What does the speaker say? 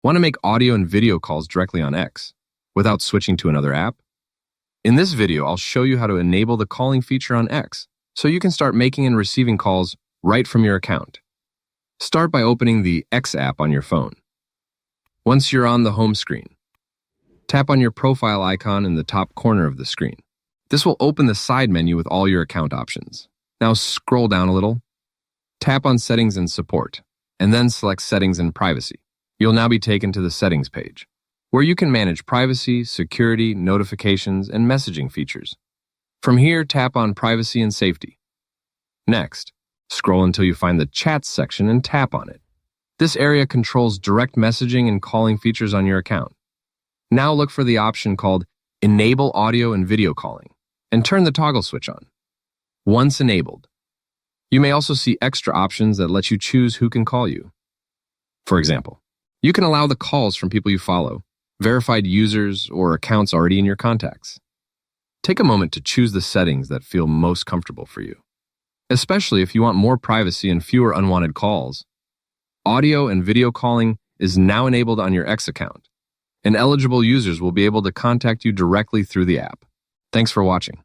Want to make audio and video calls directly on X without switching to another app? In this video, I'll show you how to enable the calling feature on X so you can start making and receiving calls right from your account. Start by opening the X app on your phone. Once you're on the home screen, tap on your profile icon in the top corner of the screen. This will open the side menu with all your account options. Now scroll down a little, tap on Settings and Support, and then select Settings and Privacy. You'll now be taken to the Settings page, where you can manage privacy, security, notifications, and messaging features. From here, tap on Privacy and Safety. Next, scroll until you find the Chats section and tap on it. This area controls direct messaging and calling features on your account. Now look for the option called Enable Audio and Video Calling and turn the toggle switch on. Once enabled, you may also see extra options that let you choose who can call you. For example, you can allow the calls from people you follow, verified users, or accounts already in your contacts. Take a moment to choose the settings that feel most comfortable for you, especially if you want more privacy and fewer unwanted calls. Audio and video calling is now enabled on your X account, and eligible users will be able to contact you directly through the app. Thanks for watching.